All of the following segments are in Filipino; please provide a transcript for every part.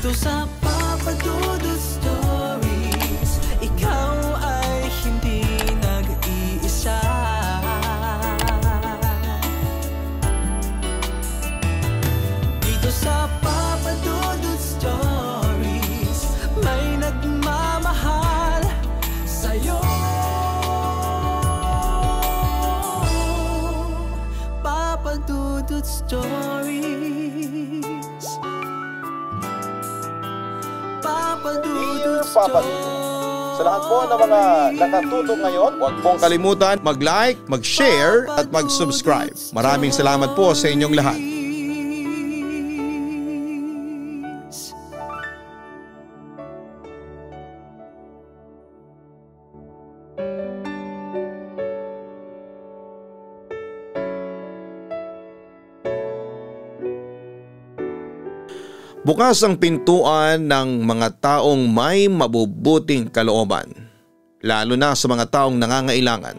Dito sa Papa Dudut Stories, ikaw ay hindi nag-iisa. Dito sa Papa Dudut Stories, may nagmamahal sa'yo. Papa Dudut Stories. Papa Dudut Stories. Sa lahat po ng mga nakatutok ngayon, huwag pong kalimutan mag-like, mag-share at mag-subscribe. Maraming salamat po sa inyong lahat. Bukas ang pintuan ng mga taong may mabubuting kalooban, lalo na sa mga taong nangangailangan.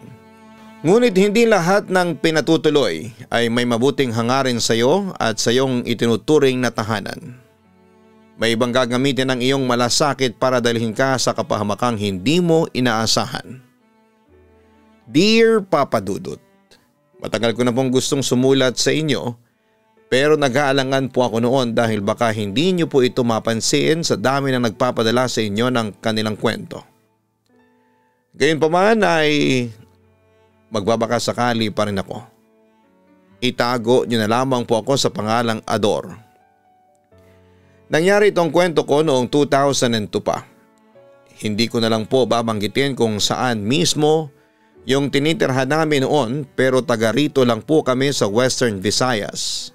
Ngunit hindi lahat ng pinatutuloy ay may mabuting hangarin sa iyo at sa iyong itinuturing na tahanan. May ibang gagamitin ang iyong malasakit para dalhin ka sa kapahamakang hindi mo inaasahan. Dear Papa Dudut, matagal ko na pong gustong sumulat sa inyo, pero nag-aalangan po ako noon dahil baka hindi niyo po ito mapansin sa dami na nagpapadala sa inyo ng kanilang kwento. Gayunpaman ay magbabaka sakali pa rin ako. Itago niyo na lamang po ako sa pangalang Ador. Nangyari itong kwento ko noong 2002 pa. Hindi ko na lang po babanggitin kung saan mismo yung tinitirhan namin noon, pero taga rito lang po kami sa Western Visayas.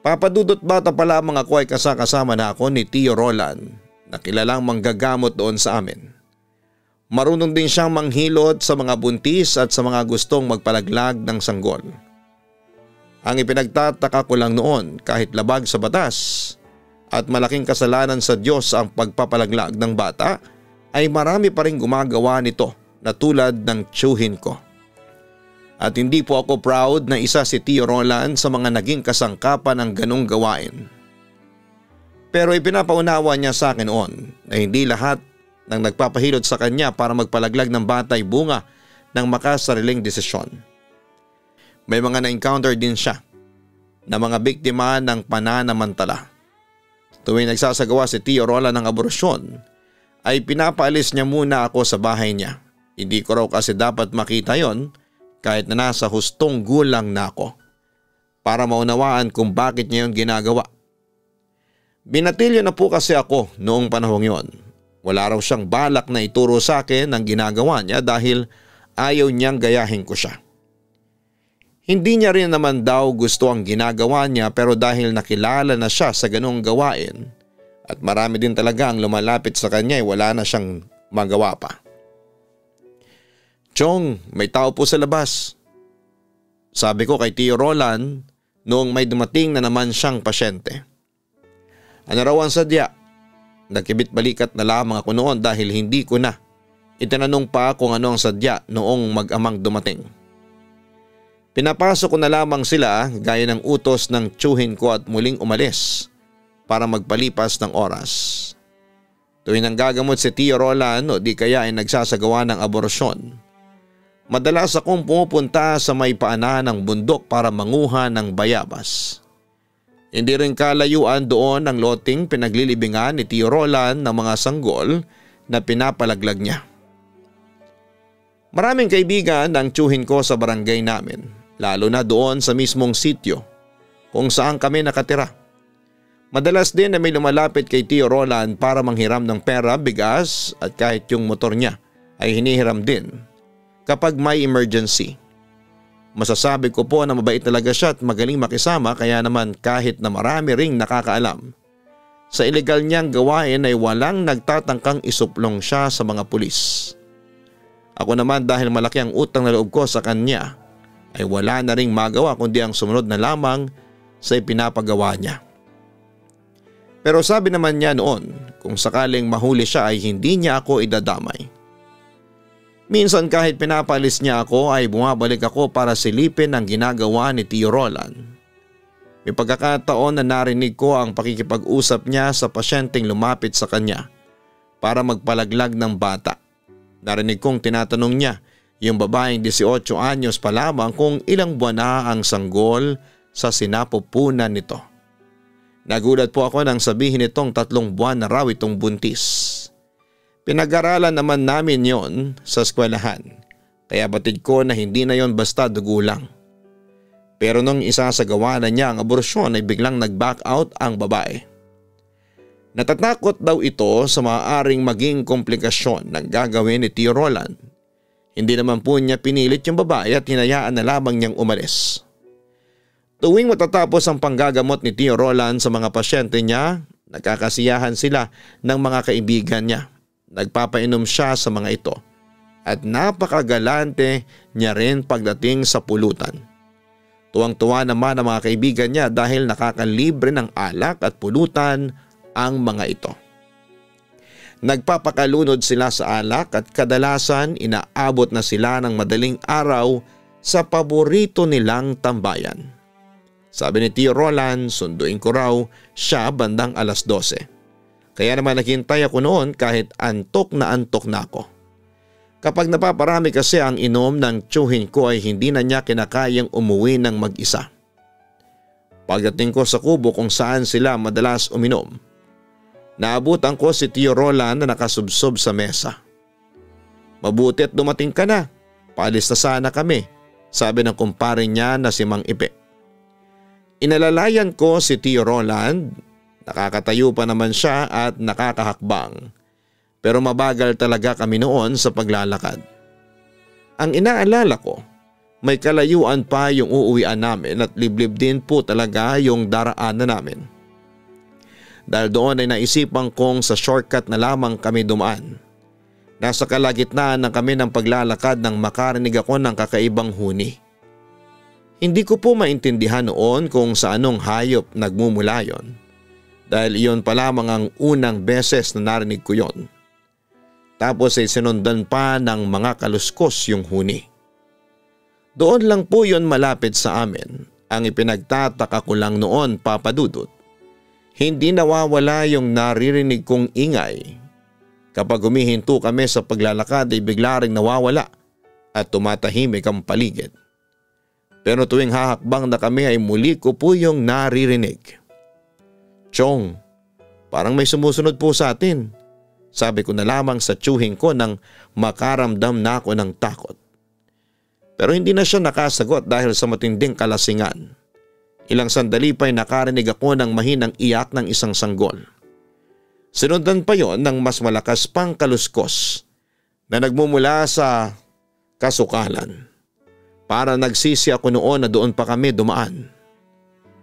Papa Dudut, bata pala mga ko ay kasama na ako ni Tio Roland na kilalang manggagamot doon sa amin. Marunong din siyang manghilot sa mga buntis at sa mga gustong magpalaglag ng sanggol. Ang ipinagtataka ko lang noon, kahit labag sa batas at malaking kasalanan sa Diyos ang pagpapalaglag ng bata, ay marami pa rin gumagawa nito na tulad ng tiyuhin ko. At hindi po ako proud na isa si Tio Roland sa mga naging kasangkapan ng ganong gawain. Pero ipinapaunawa niya sa akin noon na hindi lahat ng nagpapahilot sa kanya para magpalaglag ng bata ay bunga ng makasariling desisyon. May mga na-encounter din siya na mga biktima ng pananamantala. Tuwing nagsasagawa si Tio Roland ng aborasyon, ay pinapaalis niya muna ako sa bahay niya. Hindi ko raw kasi dapat makita yon, kahit na nasa hustong gulang na ako, para maunawaan kung bakit niya yun ginagawa. Binatilyo na po kasi ako noong panahong yon. Wala raw siyang balak na ituro sa akin ang ginagawa niya dahil ayaw niyang gayahin ko siya. Hindi niya rin naman daw gusto ang ginagawa niya, pero dahil nakilala na siya sa ganong gawain at marami din talaga ang lumalapit sa kanya, ay wala na siyang magawa pa. Chong, may tao po sa labas. Sabi ko kay Tio Roland noong may dumating na naman siyang pasyente. Ano raw ang sadya? Nagkibit balikat na lamang ako noon dahil hindi ko na itinanong pa kung ano ang sadya noong mag-amang dumating. Pinapasok ko na lamang sila gaya ng utos ng tiyuhin ko at muling umalis para magpalipas ng oras. Tuwing nang gagamot si Tio Roland o di kaya ay nagsasagawa ng aborasyon, madalas akong pumupunta sa may paanan ng bundok para manguha ng bayabas. Hindi rin kalayuan doon ang loting pinaglilibingan ni Tio Roland ng mga sanggol na pinapalaglag niya. Maraming kaibigan ang tiyuhin ko sa barangay namin, lalo na doon sa mismong sityo kung saan kami nakatira. Madalas din na may lumalapit kay Tio Roland para manghiram ng pera, bigas at kahit yung motor niya ay hinihiram din kapag may emergency. Masasabi ko po na mabait talaga siya at magaling makisama, kaya naman kahit na marami ring nakakaalam sa illegal niyang gawain ay walang nagtatangkang isuplong siya sa mga pulis. Ako naman dahil malaki ang utang na loob ko sa kanya ay wala na ring magawa kundi ang sumunod na lamang sa ipinapagawa niya. Pero sabi naman niya noon, kung sakaling mahuli siya ay hindi niya ako idadamay. Minsan kahit pinapalis niya ako ay bumabalik ako para silipin ang ginagawa ni Tio Roland. May pagkakataon na narinig ko ang pakikipag-usap niya sa pasyenteng lumapit sa kanya para magpalaglag ng bata. Narinig kong tinatanong niya yung babaeng 18 anyos pa lamang kung ilang buwan na ang sanggol sa sinapupunan nito. Nagulat po ako nang sabihin nitong 3 buwan na raw itong buntis. Pinag-aralan naman namin yon sa eskwelahan, kaya batid ko na hindi na yon basta dugo lang. Pero nung isasagawa na niya ang aborasyon ay biglang nag-back out ang babae. Natatakot daw ito sa maaaring maging komplikasyon ng gagawin ni Tio Roland. Hindi naman po niya pinilit yung babae at hinayaan na lamang niyang umalis. Tuwing matatapos ang panggagamot ni Tio Roland sa mga pasyente niya, nagkakasiyahan sila ng mga kaibigan niya. Nagpapainom siya sa mga ito at napakagalante niya rin pagdating sa pulutan. Tuwang-tuwa naman ang mga kaibigan niya dahil nakakalibre ng alak at pulutan ang mga ito. Nagpapakalunod sila sa alak at kadalasan inaabot na sila ng madaling araw sa paborito nilang tambayan. Sabi ni Tio Roland, sunduin ko raw siya bandang 12:00. Kaya naman naghintay ako noon kahit antok na ako. Kapag napaparami kasi ang inom ng tiyuhin ko ay hindi na niya kinakayang umuwi ng mag-isa. Pagdating ko sa kubo kung saan sila madalas uminom, naabutan ko si Tio Roland na nakasubsob sa mesa. Mabuti at dumating ka na, paalis na sana kami, sabi ng kumpare niya na si Mang Ipe. Inalalayan ko si Tio Roland, nakakatayo pa naman siya at nakakahakbang. Pero mabagal talaga kami noon sa paglalakad. Ang inaalala ko, may kalayuan pa yung uuwian namin at liblib din po talaga yung daraanan namin. Dahil doon ay naisipan kong sa shortcut na lamang kami dumaan. Nasa kalagitnaan na kami ng paglalakad nang makarinig ako ng kakaibang huni. Hindi ko po maintindihan noon kung sa anong hayop nagmumula yon. Dahil iyon pa lamang ang unang beses na narinig ko yon. Tapos ay sinundan pa ng mga kaluskos yung huni. Doon lang po yon malapit sa amin. Ang ipinagtataka ko lang noon, Papa Dudut, hindi nawawala yung naririnig kong ingay. Kapag humihinto kami sa paglalakad ay bigla ring nawawala at tumatahimik ang paligid. Pero tuwing hahakbang na kami ay muli ko po yung naririnig. Chong, parang may sumusunod po sa atin. Sabi ko na lamang sa tiyuhin ko nang makaramdam na ako ng takot. Pero hindi na siya nakasagot dahil sa matinding kalasingan. Ilang sandali pa'y nakarinig ako ng mahinang iyak ng isang sanggol. Sinundan pa yon ng mas malakas pang kaluskos na nagmumula sa kasukalan. Para nagsisi ako noon na doon pa kami dumaan.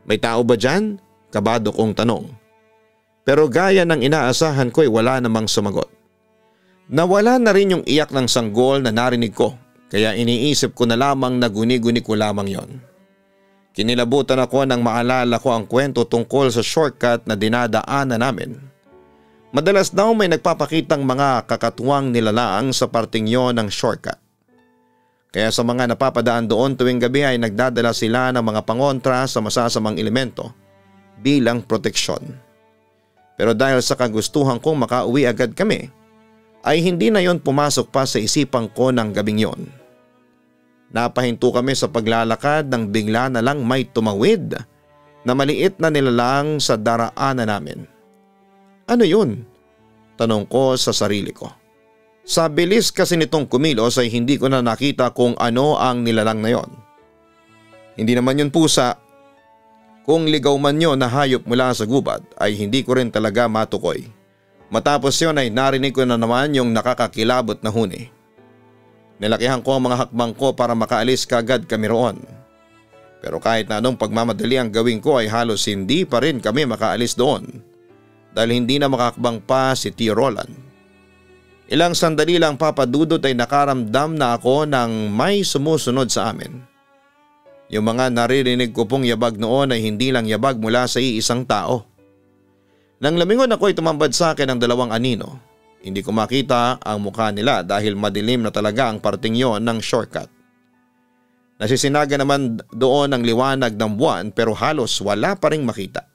May tao ba dyan? Kabado kong tanong. Pero gaya ng inaasahan ko ay wala namang sumagot. Nawala na rin yung iyak ng sanggol na narinig ko, kaya iniisip ko na lamang na guni-guni ko lamang yon. Kinilabutan ako nang maalala ko ang kwento tungkol sa shortcut na dinadaanan namin. Madalas daw may nagpapakitang mga kakatuwang nilalang sa parting yon ng shortcut. Kaya sa mga napapadaan doon tuwing gabi ay nagdadala sila ng mga pangontra sa masasamang elemento bilang proteksyon. Pero dahil sa kagustuhan kong makauwi agad kami, ay hindi na yon pumasok pa sa isipan ko ng gabing yon. Napahinto kami sa paglalakad nang bigla na lang may tumawid na maliit na nilalang sa daraanan namin. Ano yun? Tanong ko sa sarili ko. Sa bilis kasi nitong kumilos ay hindi ko na nakita kung ano ang nilalang na yon. Hindi naman yun pusa. Kung ligaw man yun na hayop mula sa gubat ay hindi ko rin talaga matukoy. Matapos yun ay narinig ko na naman yung nakakakilabot na huni. Nilakihan ko ang mga hakbang ko para makaalis kagad kami roon. Pero kahit na anong pagmamadali ang gawin ko ay halos hindi pa rin kami makaalis doon. Dahil hindi na makakbang pa si Tio Roland. Ilang sandali lang, Papa Dudut, ay nakaramdam na ako ng may sumusunod sa amin. Yung mga naririnig ko pong yabag noon ay hindi lang yabag mula sa iisang tao. Nang lamingon ako ay tumambad sa akin ang 2 anino. Hindi ko makita ang mukha nila dahil madilim na talaga ang parting yon ng shortcut. Nasisinaga naman doon ang liwanag ng buwan pero halos wala pa ring makita.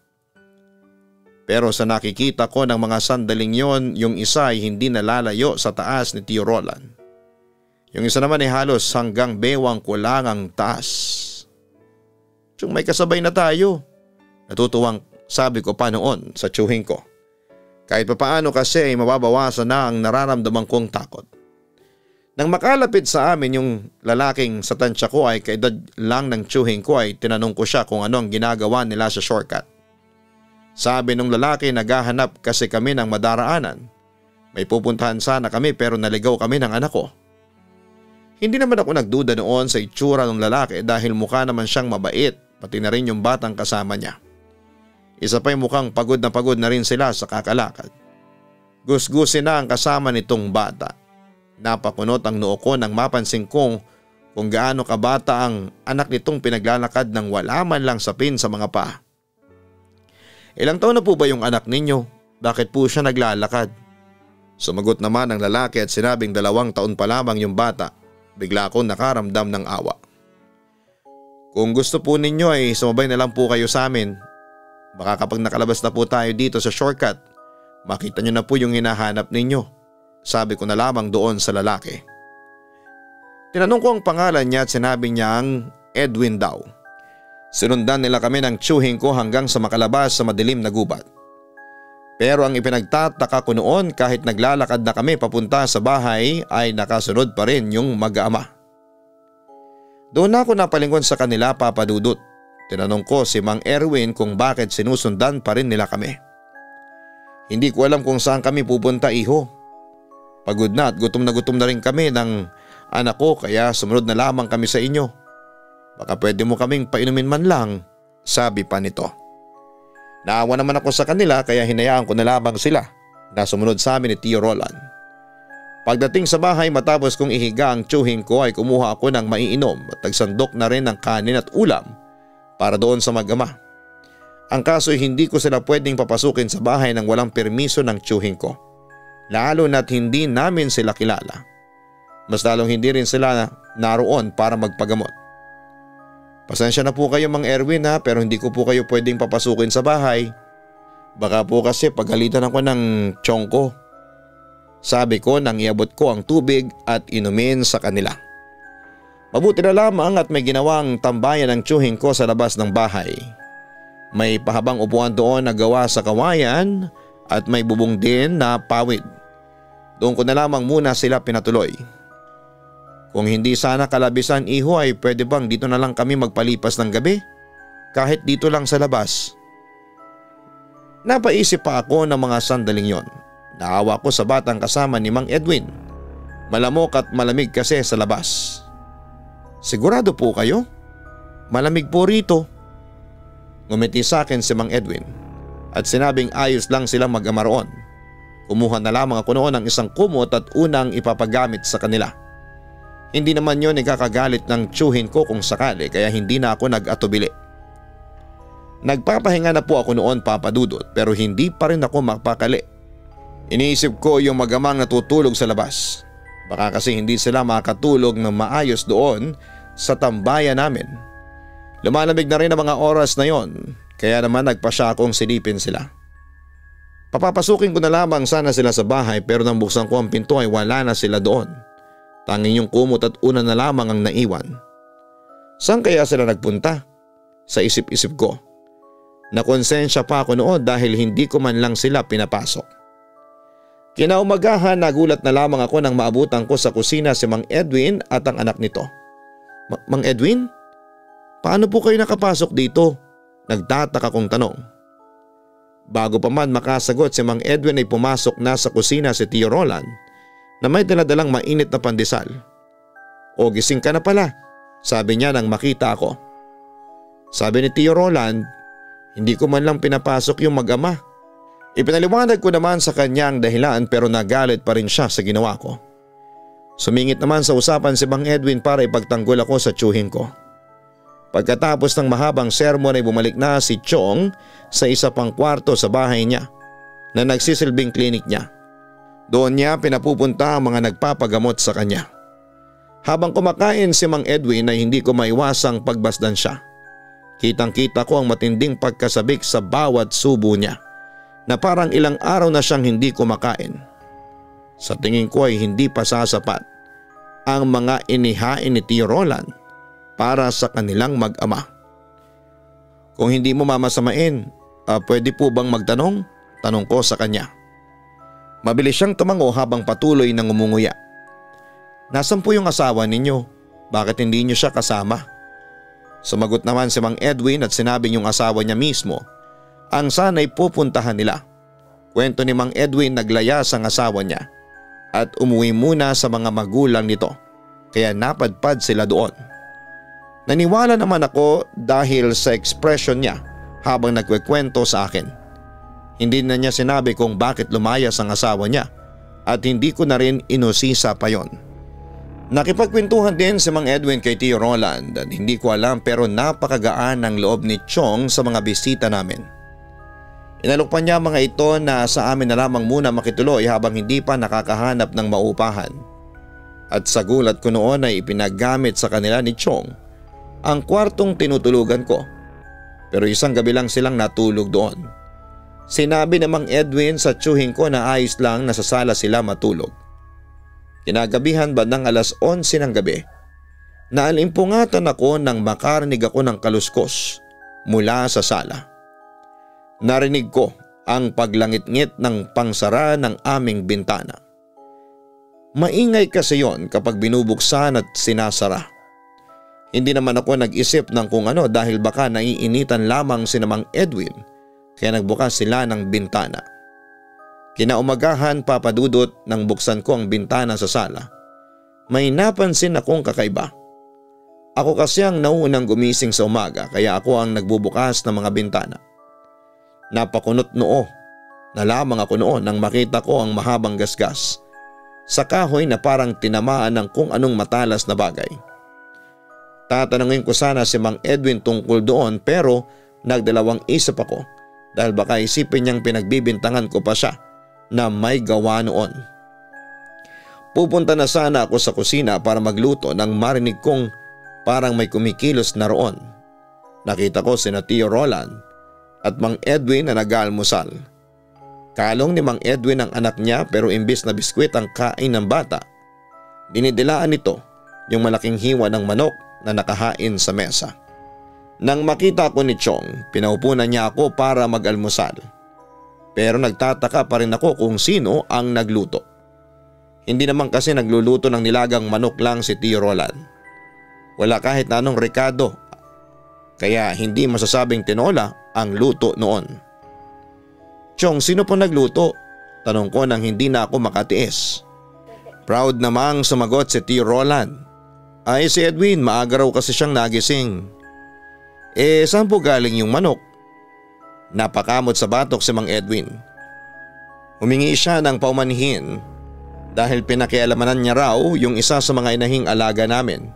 Pero sa nakikita ko ng mga sandaling yon, yung isa ay hindi nalalayo sa taas ni Tio Roland. Yung isa naman ay halos hanggang bewang ko lang ang taas. Tsung may kasabay na tayo. Natutuwang sabi ko pa noon sa tiyuhin ko. Kahit papaano kasi ay mababawasan na ang nararamdaman kong takot. Nang makalapit sa amin yung lalaking sa tansya ko ay kaedad lang ng tiyuhin ko ay tinanong ko siya kung ano ang ginagawa nila sa shortcut. Sabi nung lalaki naghahanap kasi kami ng madaraanan. May pupuntahan sana kami pero naligaw kami ng anak ko. Hindi naman ako nagduda noon sa itsura ng lalaki dahil mukha naman siyang mabait pati na rin yung batang kasama niya. Isa pa'y mukhang pagod na rin sila sa kakalakad. Gusgusin na ang kasama nitong bata. Napakunot ang noo ko nang mapansin kong kung gaano kabata ang anak nitong pinaglalakad ng wala man lang sapin sa mga paa. Ilang taon na po ba yung anak ninyo? Bakit po siya naglalakad? Sumagot naman ang lalaki at sinabing 2 taon pa lamang yung bata. Bigla akong nakaramdam ng awa. Kung gusto po ninyo ay sumabay na lang po kayo sa amin. Baka kapag nakalabas na po tayo dito sa shortcut, makita nyo na po yung hinahanap ninyo. Sabi ko na lamang doon sa lalaki. Tinanong ko ang pangalan niya at sinabi niyang Edwin daw. Sinundan nila kami ng tiyuhin ko hanggang sa makalabas sa madilim na gubat. Pero ang ipinagtataka ko noon kahit naglalakad na kami papunta sa bahay ay nakasunod pa rin yung mag-ama. Doon ako napalingon sa kanila, Papa Dudut. Tinanong ko si Mang Erwin kung bakit sinusundan pa rin nila kami. Hindi ko alam kung saan kami pupunta, iho. Pagod na at gutom na rin kami ng anak ko kaya sumunod na lamang kami sa inyo. Baka pwede mo kaming painumin man lang, sabi pa nito. Naawa naman ako sa kanila kaya hinayaan ko na lamang sila na sumunod sa amin ni Tio Roland. Pagdating sa bahay matapos kong ihiga ang tiyuhin ko ay kumuha ako ng maiinom at nagsandok na rin ng kanin at ulam para doon sa mag-ama. Ang kaso ay hindi ko sila pwedeng papasukin sa bahay nang walang permiso ng tiyuhin ko. Lalo na't hindi namin sila kilala. Mas lalong hindi rin sila naroon para magpagamot. Pasensya na po kayo Mang Erwin ha, pero hindi ko po kayo pwedeng papasukin sa bahay. Baka po kasi pagalitan ako ng tiyong ko. Sabi ko nang iabot ko ang tubig at inumin sa kanila. Mabuti na lamang at may ginawang tambayan ng tiyuhin ko sa labas ng bahay. May pahabang upuan doon na gawa sa kawayan at may bubong din na pawid. Doon ko na lamang muna sila pinatuloy. Kung hindi sana kalabisan iho ay pwede bang dito na lang kami magpalipas ng gabi? Kahit dito lang sa labas. Napaisip pa ako ng mga sandaling yon. Naawa ko sa batang kasama ni Mang Edwin. Malamok at malamig kasi sa labas. Sigurado po kayo? Malamig po rito. Ngumiti sa akin si Mang Edwin at sinabing ayos lang silang mag-ama roon. Kumuha na lamang ako noon ng isang kumot at unang ipapagamit sa kanila. Hindi naman yon ikakagalit ng tiyuhin ko kung sakali kaya hindi na ako nag-atubili. Nagpapahinga na po ako noon Papa Dudut pero hindi pa rin ako mapakali. Iniisip ko yung mag-amang natutulog sa labas. Baka kasi hindi sila makatulog ng maayos doon sa tambayan namin. Lumalamig na rin ang mga oras na yon kaya naman nagpasya akong silipin sila. Papapasukin ko na lamang sana sila sa bahay pero nang buksan ko ang pinto ay wala na sila doon. Tanging yung kumot at una na lamang ang naiwan. Saan kaya sila nagpunta? Sa isip-isip ko. Nakonsensya pa ako noon dahil hindi ko man lang sila pinapasok. Kinaumagahan nagulat na lamang ako nang maabutan ko sa kusina si Mang Edwin at ang anak nito. Mang Edwin? Paano po kayo nakapasok dito? Nagtataka kong tanong. Bago pa man makasagot si Mang Edwin ay pumasok na sa kusina si Tio Roland na may daladalang mainit na pandesal. O gising ka na pala, sabi niya nang makita ako. Sabi ni Tio Roland, hindi ko man lang pinapasok yung mag-ama. Ipinaliwanag ko naman sa kanya ang dahilan pero nagalit pa rin siya sa ginawa ko. Sumingit naman sa usapan si Mang Edwin para ipagtanggol ako sa tiyuhin ko. Pagkatapos ng mahabang sermon ay bumalik na si Chong sa isa pang kwarto sa bahay niya na nagsisilbing klinik niya. Doon niya pinapupunta ang mga nagpapagamot sa kanya. Habang kumakain si Mang Edwin ay hindi ko maiwasang pagbasdan siya. Kitang-kita ko ang matinding pagkasabik sa bawat subo niya na parang ilang araw na siyang hindi kumakain. Sa tingin ko ay hindi pa sasapat ang mga inihain ni Tio Roland para sa kanilang mag-ama. Kung hindi mo mamasamain, pwede po bang magtanong? Tanong ko sa kanya. Mabilis siyang tumango habang patuloy nang umunguya. Nasaan po yung asawa ninyo? Bakit hindi niyo siya kasama? Sumagot naman si Mang Edwin at sinabing yung asawa niya mismo ang sana'y pupuntahan nila. Kwento ni Mang Edwin, naglayas ang asawa niya at umuwi muna sa mga magulang nito, kaya napadpad sila doon. Naniwala naman ako dahil sa ekspresyon niya habang nagkwekwento sa akin. Hindi na niya sinabi kung bakit lumayas ang asawa niya at hindi ko na rin inusisa pa yon. Nakipagkwentuhan din si Mang Edwin kay Tio Roland at hindi ko alam pero napakagaan ang loob ni Chong sa mga bisita namin. Inalok pa niya mga ito na sa amin na lamang muna makituloy habang hindi pa nakakahanap ng maupahan. At sa gulat ko noon ay ipinagamit sa kanila ni Chong ang kwartong tinutulugan ko. Pero isang gabi lang silang natulog doon. Sinabi ni Mang Edwin sa tiyuhin ko na ayos lang na sa sala sila matulog. Kinagabihan bandang alas 11 ng gabi, naalimpungatan ako nang makarinig ako ng kaluskos mula sa sala. Narinig ko ang paglangit-ngit ng pangsara ng aming bintana. Maingay kasi yon kapag binubuksan at sinasara. Hindi naman ako nag-isip ng kung ano dahil baka naiinitan lamang si Mang Edwin kaya nagbukas sila ng bintana. Kinaumagahan, Papa Dudut, nang buksan ko ang bintana sa sala, may napansin akong kakaiba. Ako kasi ang naunang gumising sa umaga kaya ako ang nagbubukas ng mga bintana. Napakunot noo na lamang ako noon nang makita ko ang mahabang gasgas sa kahoy na parang tinamaan ng kung anong matalas na bagay. Tatanungin ko sana si Mang Edwin tungkol doon pero nagdalawang isip ako dahil baka isipin niyang pinagbibintangan ko pa siya na may gawa noon. Pupunta na sana ako sa kusina para magluto nang marinig kong parang may kumikilos na roon. Nakita ko sina Tio Roland at Mang Edwin na nag-aalmusal. Kalong ni Mang Edwin ang anak niya pero imbis na biskwit ang kain ng bata, dinidilaan nito yung malaking hiwa ng manok na nakahain sa mesa. Nang makita ko ni Chong, pinaupunan niya ako para mag-almusal. Pero nagtataka pa rin ako kung sino ang nagluto. Hindi naman kasi nagluluto ng nilagang manok lang si Tio Roland. Wala kahit na anong rekado, kaya hindi masasabing tinola ang luto noon. Chong, sino po nagluto? Tanong ko nang hindi na ako makatiis. Proud namang sumagot si Tio Roland. Ay si Edwin, maaga raw kasi siyang nagising. Saan po galing yung manok? Napakamot sa batok si Mang Edwin. Humingi siya ng paumanhin dahil pinakialamanan niya raw yung isa sa mga inahing alaga namin.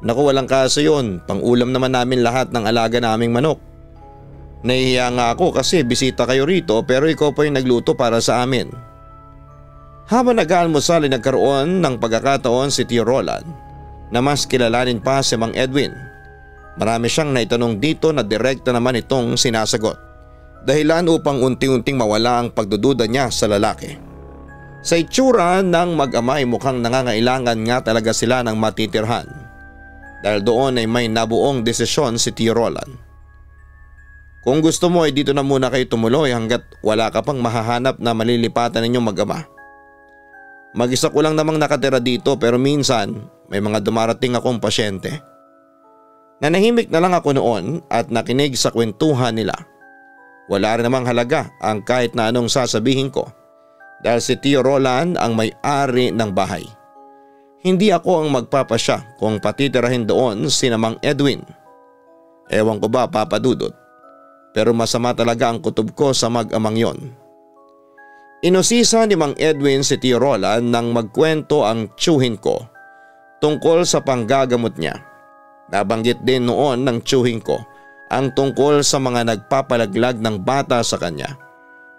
Naku, walang kaso yun, pang-ulam naman namin lahat ng alaga naming manok. Nahihiya nga ako kasi bisita kayo rito pero ikaw pa yung nagluto para sa amin. Habang nag-aalmusal ay nagkaroon ng pagkakataon si Tio Roland na mas kilalanin pa si Mang Edwin. Marami siyang naitanong dito na direkta naman itong sinasagot. Dahilan upang unti-unting mawala ang pagdududa niya sa lalaki. Sa itsura ng mag-ama ay mukhang nangangailangan nga talaga sila ng matitirhan. Dahil doon ay may nabuong desisyon si Tio Roland. Kung gusto mo ay dito na muna kayo tumuloy hanggat wala ka pang mahahanap na malilipatan ninyong mag-ama. Mag-isa ko lang namang nakatira dito pero minsan may mga dumarating akong pasyente. Nanahimik na lang ako noon at nakinig sa kwentuhan nila. Wala rin namang halaga ang kahit na anong sasabihin ko dahil si Tio Roland ang may-ari ng bahay. Hindi ako ang magpapasya kung patitirahin doon si Mang Edwin. Ewan ko ba, Papa Dudut, pero masama talaga ang kutob ko sa mag-amang yon. Inusisa ni Mang Edwin si Tio Roland nang magkwento ang tiyuhin ko tungkol sa panggagamot niya. Nabanggit din noon ng tiyuhin ko ang tungkol sa mga nagpapalaglag ng bata sa kanya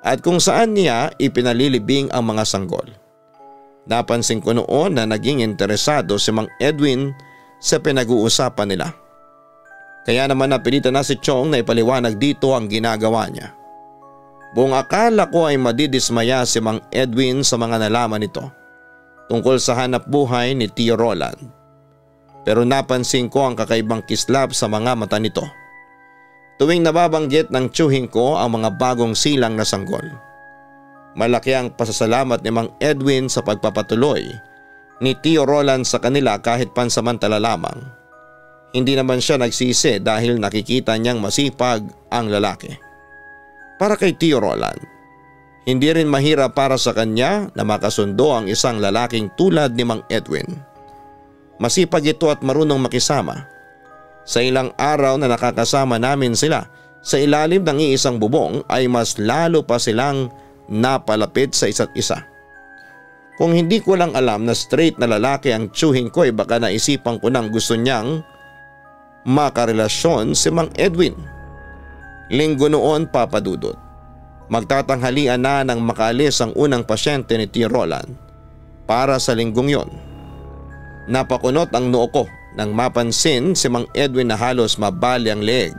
at kung saan niya ipinalilibing ang mga sanggol. Napansin ko noon na naging interesado si Mang Edwin sa pinag-uusapan nila. Kaya naman napilitan na si Chong na ipaliwanag dito ang ginagawa niya. Buong akala ko ay madidismaya si Mang Edwin sa mga nalaman nito tungkol sa hanap buhay ni Tio Roland. Pero napansin ko ang kakaibang kislap sa mga mata nito tuwing nababanggit ng tiyuhin ko ang mga bagong silang na sanggol. Malaki ang pasasalamat ni Mang Edwin sa pagpapatuloy ni Tio Roland sa kanila kahit pansamantala lamang. Hindi naman siya nagsisi dahil nakikita niyang masipag ang lalaki. Para kay Tio Roland, hindi rin mahirap para sa kanya na makasundo ang isang lalaking tulad ni Mang Edwin. Masipag ito at marunong makisama. Sa ilang araw na nakakasama namin sila sa ilalim ng iisang bubong ay mas lalo pa silang napalapit sa isa't isa. Kung hindi ko lang alam na straight na lalaki ang tiyuhin ko ay baka naisipan ko nang gusto niyang makarelasyon si Mang Edwin. Linggo noon, Papa Dudut. Magtatanghalian na nang makaalis ang unang pasyente ni Tio Roland para sa linggong yon. Napakunot ang noo ko nang mapansin si Mang Edwin na halos mabali ang leeg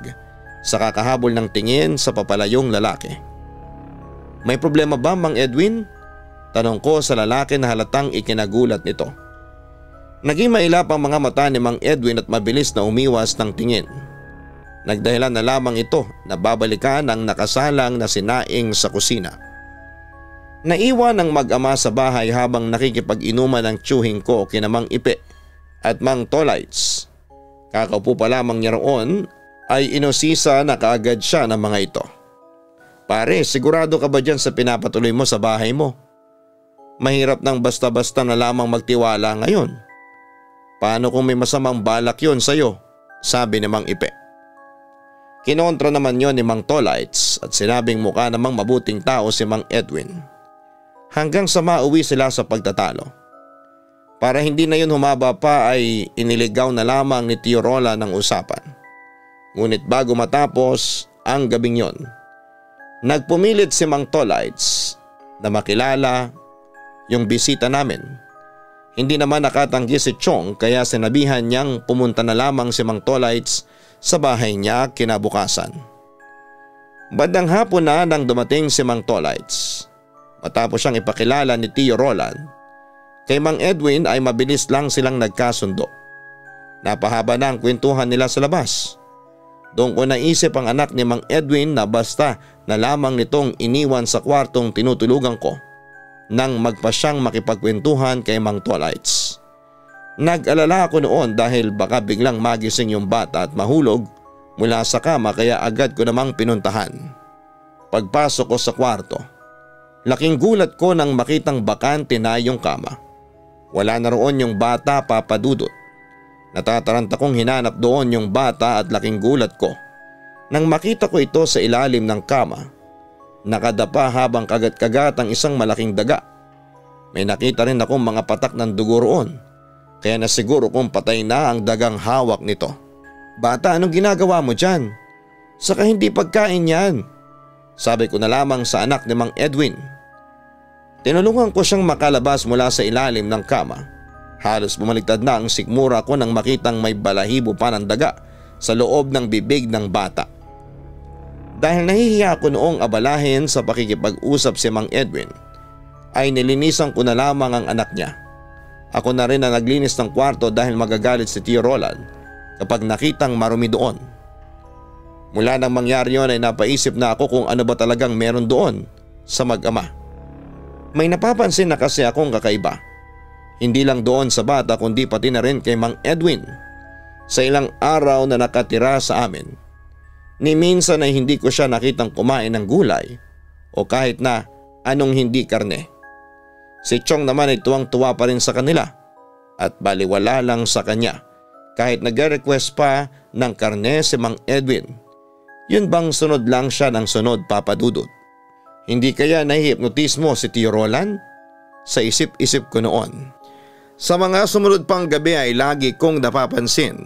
sa kakahabol ng tingin sa papalayong lalaki. May problema ba, Mang Edwin? Tanong ko sa lalaki na halatang ikinagulat nito. Naging mailap ang mga mata ni Mang Edwin at mabilis na umiwas ng tingin. Nagdahilan na lamang ito na babalikan ang nakasalang na sinaing sa kusina. Naiwan ang mag-ama sa bahay habang nakikipag-inuman ng tiyuhin ko kina Mang Ipe at Mang Tolites. Kakaupo pa lamang niya roon ay inosisa na kaagad siya ng mga ito. Pare, sigurado ka ba dyan sa pinapatuloy mo sa bahay mo? Mahirap nang basta-basta na lamang magtiwala ngayon. Paano kung may masamang balak yon sa'yo? Sabi ni Mang Ipe. Kinontra naman yon ni Mang Tolites at sinabing mukha namang mabuting tao si Mang Edwin. Hanggang sa mauwi sila sa pagtatalo. Para hindi na yun humaba pa ay iniligaw na lamang ni Tio Roland ang usapan. Ngunit bago matapos ang gabing yon, nagpumilit si Mang Tolites na makilala yung bisita namin. Hindi naman nakatanggi si Chong kaya sinabihan niyang pumunta na lamang si Mang Tolites sa bahay niya kinabukasan. Bandang hapon na nang dumating si Mang Tolites. Matapos siyang ipakilala ni Tio Roland kay Mang Edwin ay mabilis lang silang nagkasundo. Napahaba na ang kwentuhan nila sa labas. Doon ko naisip ang anak ni Mang Edwin na basta na lamang nitong iniwan sa kwartong tinutulugan ko nang magpa siyang makipagkwentuhan kay Mang Tolites. Nag-alala ako noon dahil baka biglang magising yung bata at mahulog mula sa kama kaya agad ko namang pinuntahan. Pagpasok ko sa kwarto, laking gulat ko nang makitang bakante na yung kama. Wala na roon yung bata, Papa Dudut. Natataranta kong hinanap doon yung bata at laking gulat ko nang makita ko ito sa ilalim ng kama. Nakadapa habang kagat-kagat ang isang malaking daga. May nakita rin akong mga patak ng dugo roon. Kaya nasiguro kong patay na ang dagang hawak nito. Bata, anong ginagawa mo dyan? Saka hindi pagkain yan. Sabi ko na lamang sa anak ni Mang Edwin. Tinulungan ko siyang makalabas mula sa ilalim ng kama. Halos bumaligtad na ang sikmura ko nang makitang may balahibo pa ng daga sa loob ng bibig ng bata. Dahil nahihiya ko noong abalahin sa pakikipag-usap si Mang Edwin, ay nilinisan ko na lamang ang anak niya. Ako na rin na naglinis ng kwarto dahil magagalit si Tio Roland kapag nakitang marumi doon. Mula nang mangyari yun ay napaisip na ako kung ano ba talagang meron doon sa mag-ama. May napapansin na kasi akong kakaiba. Hindi lang doon sa bata kundi pati na rin kay Mang Edwin. Sa ilang araw na nakatira sa amin, ni minsan ay hindi ko siya nakitang kumain ng gulay o kahit na anong hindi karne. Si Chong naman ay tuwang-tuwa pa rin sa kanila at baliwala lang sa kanya kahit nag-request pa ng karne si Mang Edwin. Yun bang sunod lang siya ng sunod, Papa Dudut? Hindi kaya nahihipnotis mo si Tio Roland? Sa isip-isip ko noon. Sa mga sumunod pang gabi ay lagi kong napapansin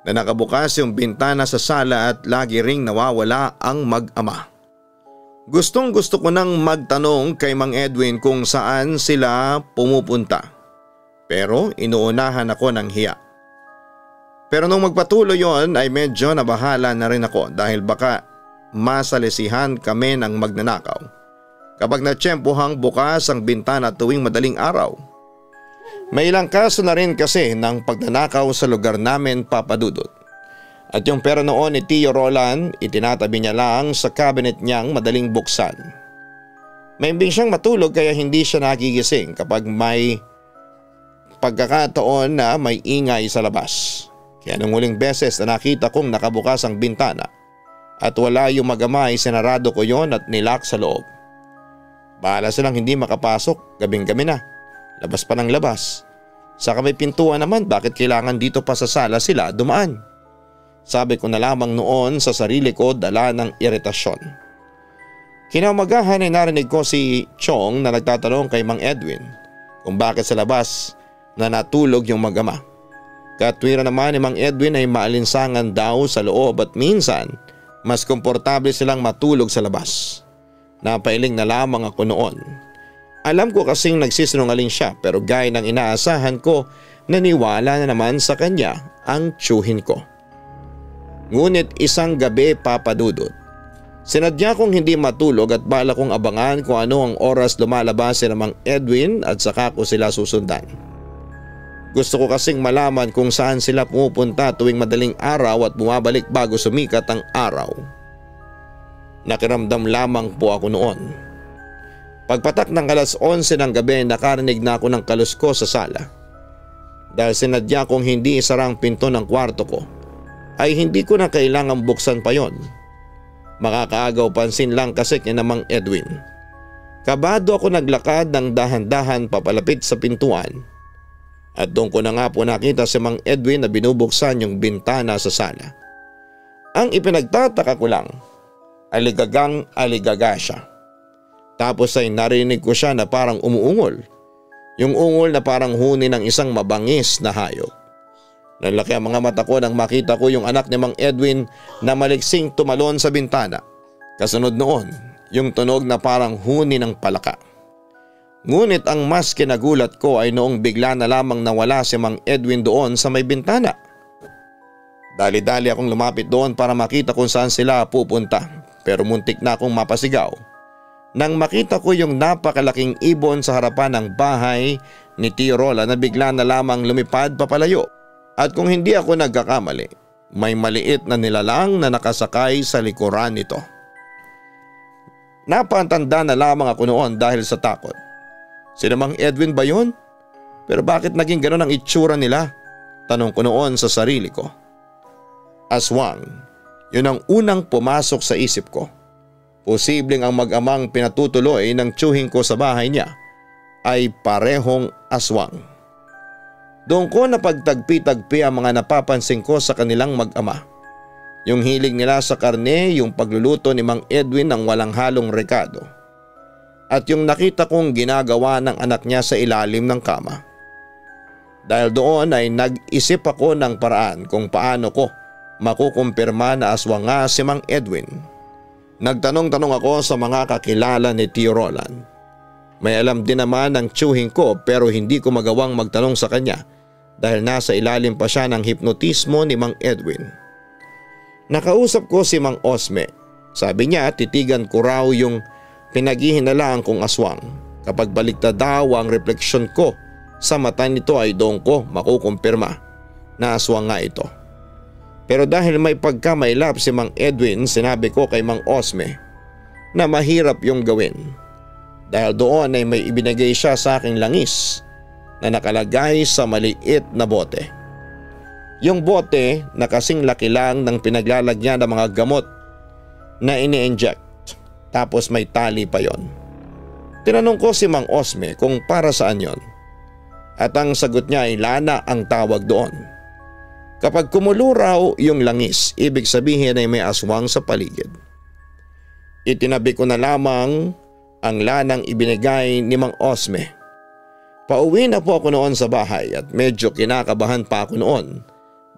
na nakabukas yung bintana sa sala at lagi ring nawawala ang mag-ama. Gustong gusto ko nang magtanong kay Mang Edwin kung saan sila pumupunta. Pero inuunahan ako ng hiya. Pero nung magpatuloy yon ay medyo nabahala na rin ako dahil baka masalisihan kami ng magnanakaw kapag natsyempohang bukas ang bintana tuwing madaling araw. May ilang kaso na rin kasi ng pagnanakaw sa lugar namin, Papa Dudut. At yung pera noon ni Tio Roland, itinatabi niya lang sa cabinet niyang madaling buksan. Maimbing siyang matulog kaya hindi siya nagigising kapag may pagkakataon na may ingay sa labas. Kaya nung huling beses na nakita kong nakabukas ang bintana at wala yung mag-ama ay sinarado ko yon at nilock sa loob. Bahala silang hindi makapasok, gabing-gabi na. Labas pa ng labas. Sa may pintuan naman, bakit kailangan dito pa sa sala sila dumaan? Sabi ko na lamang noon sa sarili ko, dala ng iritasyon. Kinaumagahan ay narinig ko si Chong na nagtatanong kay Mang Edwin kung bakit sa labas na natulog yung mag-ama. Katwira naman ni Mang Edwin ay maalinsangan daw sa loob at minsan mas komportable silang matulog sa labas. Napailing na lamang ako noon. Alam ko kasing nagsisinungaling siya pero gaya ng inaasahan ko, naniwala na naman sa kanya ang tiyuhin ko. Ngunit isang gabi, Papa Dudut, sinadya kong hindi matulog at bala kong abangan kung ano ang oras lumalabas si Mang Edwin at saka ko sila susundan. Gusto ko kasing malaman kung saan sila pumupunta tuwing madaling araw at bumabalik bago sumikat ang araw. Nakiramdam lamang po ako noon. Pagpatak ng alas 11 ng gabi, nakarinig na ako ng kalusko sa sala. Dahil sinadya kong hindi isarang pinto ng kwarto ko, ay hindi ko na kailangang buksan pa yon. Makakaagaw pansin lang kasi kina Mang Edwin. Kabado ako naglakad ng dahan-dahan papalapit sa pintuan. At doon ko na nga po nakita si Mang Edwin na binubuksan yung bintana sa sala. Ang ipinagtataka ko lang, aligagang-aligaga siya. Tapos ay narinig ko siya na parang umuungol. Yung ungol na parang huni ng isang mabangis na hayop. Nalaki ang mga mata ko nang makita ko yung anak ni Mang Edwin na maliksing tumalon sa bintana. Kasunod noon, yung tunog na parang huni ng palaka. Ngunit ang mas kinagulat ko ay noong bigla na lamang nawala si Mang Edwin doon sa may bintana. Dali-dali akong lumapit doon para makita kung saan sila pupunta, pero muntik na akong mapasigaw nang makita ko yung napakalaking ibon sa harapan ng bahay ni Tio Roland na bigla na lamang lumipad papalayo. At kung hindi ako nagkakamali, may maliit na nilalang na nakasakay sa likuran nito. Napantanda na lamang ako noon dahil sa takot. Sina Mang Edwin ba yun? Pero bakit naging gano'n ang itsura nila? Tanong ko noon sa sarili ko. Aswang, yun ang unang pumasok sa isip ko. Posibleng ang mag-amang pinatutuloy ng tiyuhin ko sa bahay niya ay parehong aswang. Doon ko napagtagpi-tagpi ang mga napapansin ko sa kanilang mag-ama. Yung hilig nila sa karne, yung pagluluto ni Mang Edwin ng walang halong rekado. At yung nakita kong ginagawa ng anak niya sa ilalim ng kama. Dahil doon ay nag-isip ako ng paraan kung paano ko makukumpirma na aswang nga si Mang Edwin. Nagtanong-tanong ako sa mga kakilala ni Tio Roland. May alam din naman ang tiyuhin ko pero hindi ko magawang magtanong sa kanya dahil nasa ilalim pa siya ng hipnotismo ni Mang Edwin. Nakausap ko si Mang Osme. Sabi niya titigan ko raw yung pinaghihinalaan kong aswang. Kapag baliktad daw ang refleksyon ko sa mata nito ay doon ko makukumpirma na aswang nga ito. Pero dahil may pagkamailap si Mang Edwin, sinabi ko kay Mang Osme na mahirap yung gawin. Dahil doon ay may ibinigay siya sa aking langis na nakalagay sa maliit na bote. Yung bote na kasing laki lang ng pinaglalagyan ng mga gamot na ini-inject, tapos may tali pa yon. Tinanong ko si Mang Osme kung para saan yon. At ang sagot niya ay lana ang tawag doon. Kapag kumulo raw yung langis, ibig sabihin ay may aswang sa paligid. Itinabi ko na lamang ang lanang ibinigay ni Mang Osme. Pauwi na po ako noon sa bahay at medyo kinakabahan pa ako noon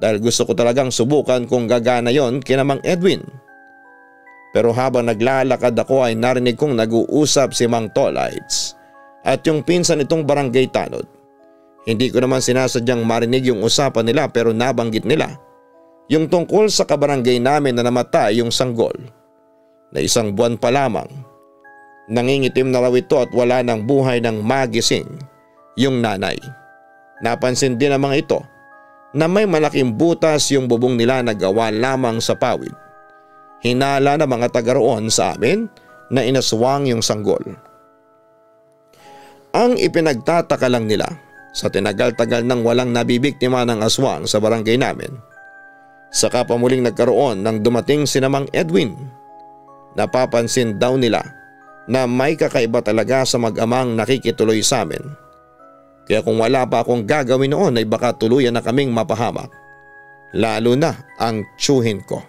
dahil gusto ko talagang subukan kung gagana yon kina Mang Edwin. Pero habang naglalakad ako ay narinig kong nag-uusap si Mang Tolites at yung pinsan nitong barangay tanod. Hindi ko naman sinasadyang marinig yung usapan nila pero nabanggit nila yung tungkol sa kabarangay namin na namatay yung sanggol na 1 buwan pa lamang. Nangingitim na raw ito at wala ng buhay ng magising yung nanay. Napansin din namang ito na may malaking butas yung bubong nila na gawa lamang sa pawid. Hinala na mga taga roon sa amin na inaswang yung sanggol. Ang ipinagtataka lang nila sa tinagal-tagal nang walang nabibiktima ng aswang sa barangay namin, saka pa muling nagkaroon nang dumating si Mang Edwin. Napapansin daw nila na may kakaiba talaga sa mag-amang nakikituloy sa amin. Kaya kung wala pa akong gagawin noon ay baka tuluyan na kaming mapahamak. Lalo na ang tiyuhin ko.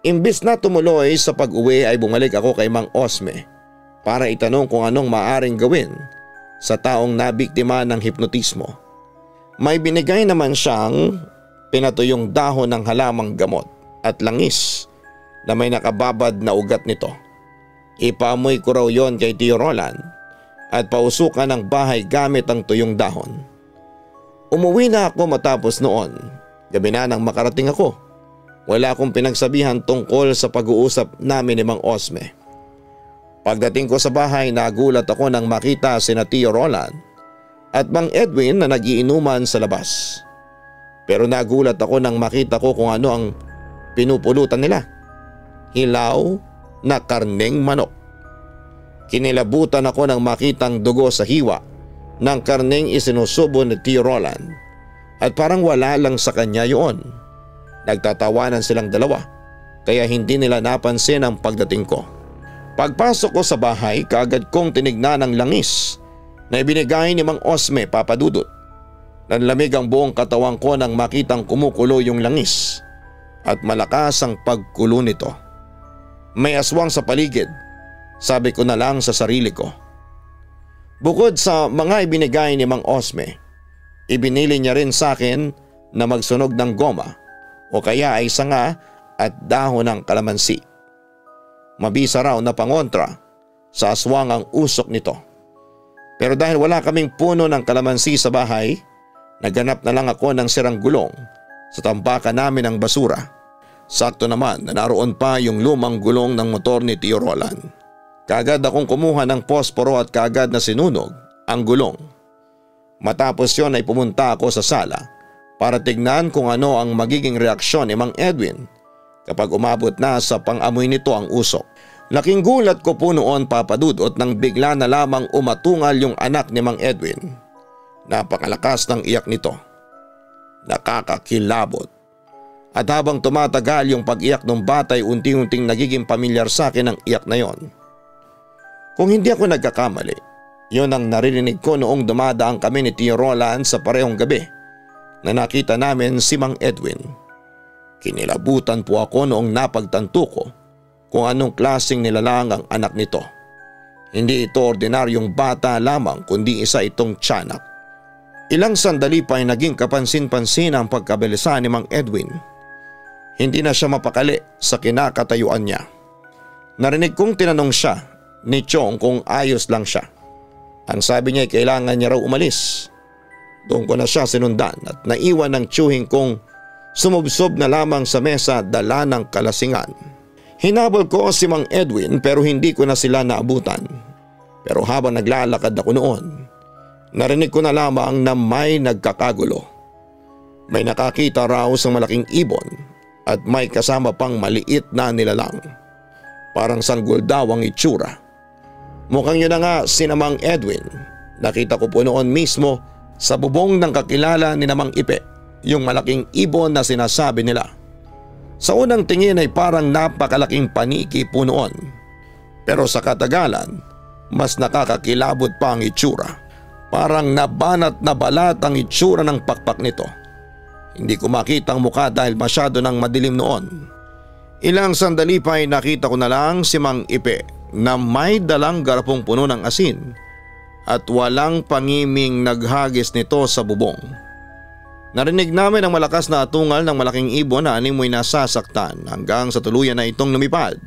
Imbis na tumuloy sa pag-uwi ay bumalik ako kay Mang Osme para itanong kung anong maaring gawin sa taong nabiktima ng hipnotismo. May binigay naman siyang pinatuyong dahon ng halamang gamot at langis na may nakababad na ugat nito. Ipaamoy ko raw yon kay Tio Roland at pausukan ng bahay gamit ang tuyong dahon. Umuwi na ako matapos noon. Gabi na nang makarating ako. Wala akong pinagsabihan tungkol sa pag-uusap namin ni Mang Osme. Pagdating ko sa bahay, nagulat ako nang makita sina Tio Roland at Mang Edwin na nagiinuman sa labas. Pero nagulat ako nang makita ko kung ano ang pinupulutan nila. Hilaw na karneng manok. Kinilabutan ako nang makitang dugo sa hiwa ng karneng isinusubo ni Tio Roland at parang wala lang sa kanya yun. Nagtatawanan silang dalawa kaya hindi nila napansin ang pagdating ko. Pagpasok ko sa bahay, kaagad kong tinignan ang langis na ibinigay ni Mang Osme, Papa Dudut. Nanlamig ang buong katawan ko nang makitang kumukulo yung langis at malakas ang pagkulo nito. May aswang sa paligid, sabi ko na lang sa sarili ko. Bukod sa mga ibinigay ni Mang Osme, ibinili niya rin sa akin na magsunog ng goma o kaya ay sanga at dahon ng kalamansi. Mabisa raw na pangontra sa aswang ang usok nito. Pero dahil wala kaming puno ng kalamansi sa bahay, naganap na lang ako ng sirang gulong sa tambakan namin ng basura. Sakto naman na naroon pa yung lumang gulong ng motor ni Tio Roland. Kaagad akong kumuha ng posporo at kaagad na sinunog ang gulong. Matapos yon ay pumunta ako sa sala para tignan kung ano ang magiging reaksyon ni Mang Edwin kapag umabot na sa pang-amoy nito ang usok. Laking gulat ko po noon, Papa Dudut, nang bigla na lamang umatungal yung anak ni Mang Edwin. Napakalakas ng iyak nito. Nakakakilabot. At habang tumatagal yung pag-iyak ng bata ay unti-unting nagiging pamilyar sa akin ang iyak na yon. Kung hindi ako nagkakamali, yon ang naririnig ko noong dumadaang kami ni Tio Roland sa parehong gabi na nakita namin si Mang Edwin. Kinilabutan po ako noong napagtanto ko kung anong klaseng nilalang ang anak nito. Hindi ito ordinaryong bata lamang kundi isa itong tiyanak. Ilang sandali pa ay naging kapansin-pansin ang pagkabilisa ni Mang Edwin. Hindi na siya mapakali sa kinakatayuan niya. Narinig kong tinanong siya ni Chong kung ayos lang siya. Ang sabi niya ay kailangan niya raw umalis. Doon ko na siya sinundan at naiwan ng tiyuhin kong sumubsob na lamang sa mesa dala ng kalasingan. Hinabol ko si Mang Edwin pero hindi ko na sila naabutan. Pero habang naglalakad ako noon, narinig ko na lamang na may nagkakagulo. May nakakita raw sa malaking ibon at may kasama pang maliit na nilalang. Parang sanggol daw ang itsura. Mukhang yun na nga si Mang Edwin. Nakita ko po noon mismo sa bubong ng kakilala ni Mang Ipe, yung malaking ibon na sinasabi nila. Sa unang tingin ay parang napakalaking paniki po noon. Pero sa katagalan, mas nakakakilabot pa ang itsura. Parang nabanat na balat ang itsura ng pakpak nito. Hindi ko makita ang mukha dahil masyado nang madilim noon. Ilang sandali pa ay nakita ko na lang si Mang Ipe na may dalang garapong puno ng asin at walang pangiming naghagis nito sa bubong. Narinig namin ang malakas na atungal ng malaking ibon na animoy nasasaktan hanggang sa tuluyan na itong lumipad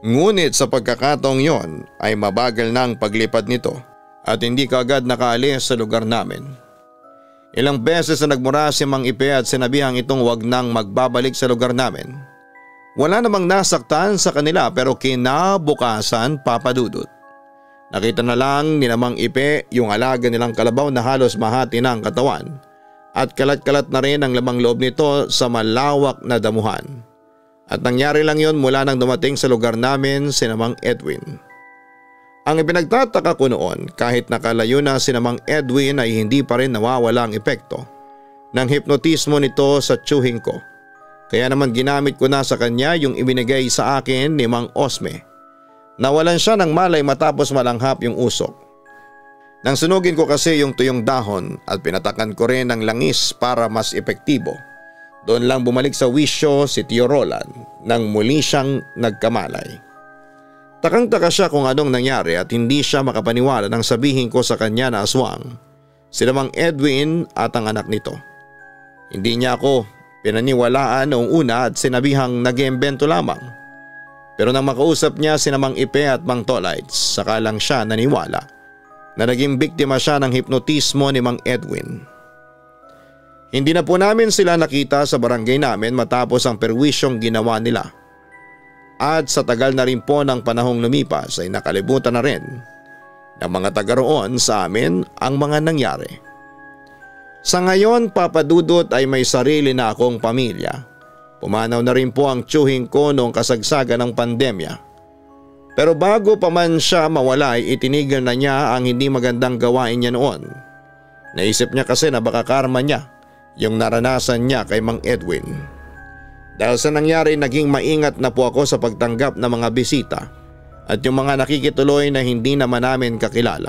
Ngunit sa pagkakataong yon ay mabagal na ang paglipad nito at hindi kaagad nakaalis sa lugar namin. Ilang beses na nagmura si Mang Ipe at sinabihang itong wag nang magbabalik sa lugar namin. Wala namang nasaktan sa kanila pero kinabukasan, Papa Dudut, nakita na lang ni Mang Ipe yung alaga nilang kalabaw na halos mahati na ang katawan at kalat-kalat na rin ang lamang loob nito sa malawak na damuhan. At nangyari lang yon mula nang dumating sa lugar namin si Mang Edwin. Ang ipinagtataka ko noon, kahit nakalayo na si Mang Edwin ay hindi pa rin nawawala ang epekto ng hipnotismo nito sa tiyuhin ko. Kaya naman ginamit ko na sa kanya yung ibinigay sa akin ni Mang Osme. Nawalan siya ng malay matapos malanghap yung usok. Nang sunugin ko kasi yung tuyong dahon at pinatakan ko rin ng langis para mas epektibo, doon lang bumalik sa wisyo si Tio Roland nang muli siyang nagkamalay. Takang-taka siya kung anong nangyari at hindi siya makapaniwala nang sabihin ko sa kanya na aswang si Mang Edwin at ang anak nito. Hindi niya ako pinaniwalaan noong una at sinabihang nag-iimbento lamang. Pero nang makausap niya si Mang Ipe at Mang Tolites, saka lang siya naniwala na naging biktima siya ng hipnotismo ni Mang Edwin. Hindi na po namin sila nakita sa barangay namin matapos ang perwisyong ginawa nila. At sa tagal na rin po ng panahong lumipas ay nakalimutan na rin ng mga taga roon sa amin ang mga nangyari. Sa ngayon, Papa Dudut, ay may sarili na akong pamilya. Pumanaw na rin po ang tiyuhin ko noong kasagsagan ng pandemya. Pero bago pa man siya mawala ay itinigil na niya ang hindi magandang gawain niya noon. Naisip niya kasi na baka karma niya yung naranasan niya kay Mang Edwin. Dahil sa nangyari, naging maingat na po ako sa pagtanggap ng mga bisita at yung mga nakikituloy na hindi naman namin kakilala.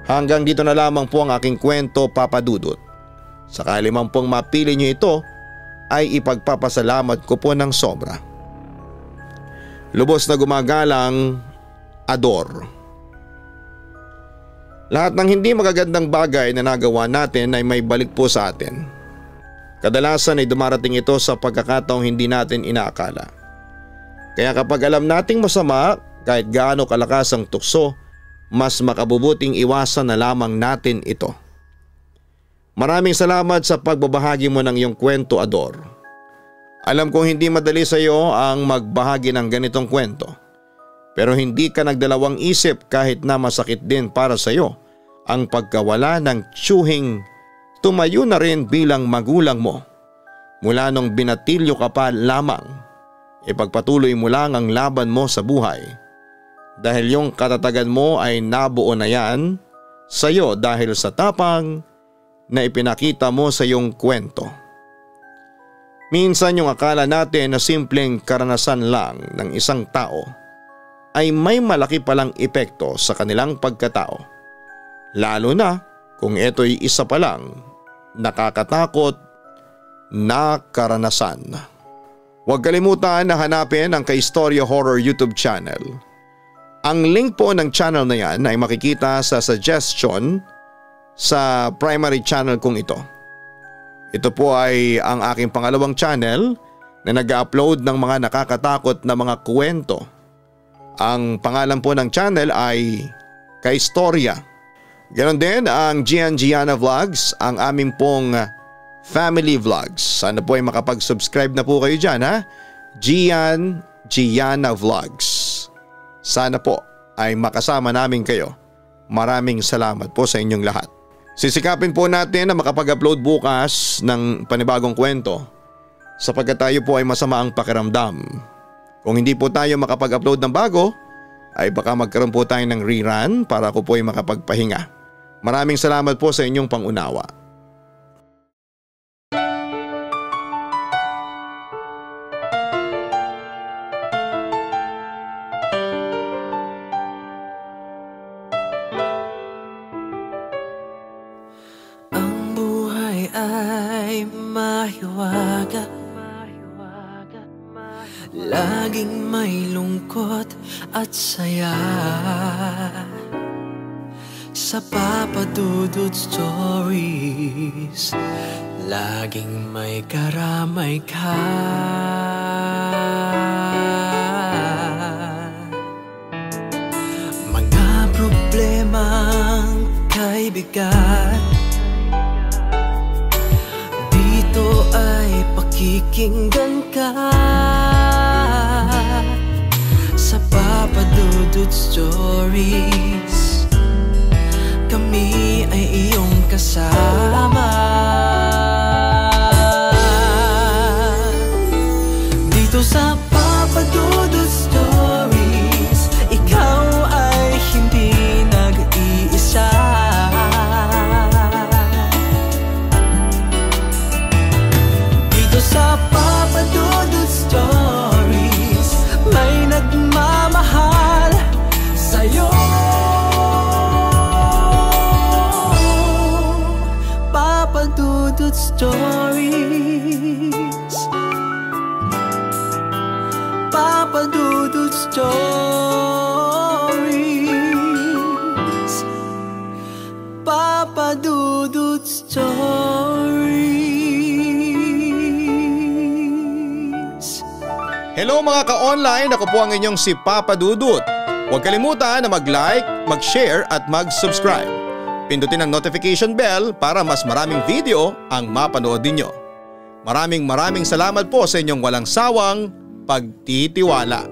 Hanggang dito na lamang po ang aking kwento, Papa Dudut. Sakali man pong mapili niyo ito ay ipagpapasalamat ko po ng sobra. Lubos na gumagalang, Ador. Lahat ng hindi magagandang bagay na nagawa natin ay may balik po sa atin. Kadalasan ay dumarating ito sa pagkakataong hindi natin inaakala. Kaya kapag alam nating masama, kahit gaano kalakas ang tukso, mas makabubuting iwasan na lamang natin ito. Maraming salamat sa pagbabahagi mo ng iyong kwento, Ador. Alam kong hindi madali sa iyo ang magbahagi ng ganitong kwento. Pero hindi ka nagdalawang isip kahit na masakit din para sa iyo ang pagkawala ng tiyuhing tumayo na rin bilang magulang mo. Mula nung binatilyo ka pa lamang, ipagpatuloy mo lang ang laban mo sa buhay. Dahil yung katatagan mo ay nabuo na yan sa iyo dahil sa tapang na ipinakita mo sa iyong kwento. Minsan yung akala natin na simpleng karanasan lang ng isang tao ay may malaki palang epekto sa kanilang pagkatao. Lalo na kung ito'y isa pa lang nakakatakot na karanasan. Huwag kalimutan na hanapin ang Kaistorya Horror YouTube channel. Ang link po ng channel na yan ay makikita sa suggestion sa primary channel kong ito. Ito po ay ang aking pangalawang channel na nag-upload ng mga nakakatakot na mga kwento. Ang pangalan po ng channel ay Kaistorya. Ganon din ang Gianna Vlogs, ang aming pong family vlogs. Sana po ay makapag-subscribe na po kayo dyan, ha? Gianna Vlogs. Sana po ay makasama namin kayo. Maraming salamat po sa inyong lahat. Sisikapin po natin na makapag-upload bukas ng panibagong kwento sapagkat tayo po ay masama ang pakiramdam. Kung hindi po tayo makapag-upload ng bago, ay baka magkaroon po tayo ng rerun para ako po ay makapagpahinga. Maraming salamat po sa inyong pangunawa. Ang buhay ay mahiwaga, laging may lungkot at saya. Sa Papa Dudut Stories, laging may karamay ka. problemang kay bigat, dito ay pakikinggan ka sa Papa Dudut Stories. Kami ay iyong kasama dito sa Papa Dudut Stories. Ikaw ay hindi nag-iisa. Dito sa Papa Dudut Stories, may nagmamahal sa'yo. Papa Dudut Stories, Papa Dudut Stories, Papa Dudut Stories. Hello mga ka-online, ako po ang inyong si Papa Dudut. Huwag kalimutan na mag-like, mag-share at mag-subscribe. Pindutin ang notification bell para mas maraming video ang mapanood ninyo. Maraming salamat po sa inyong walang sawang pagtitiwala.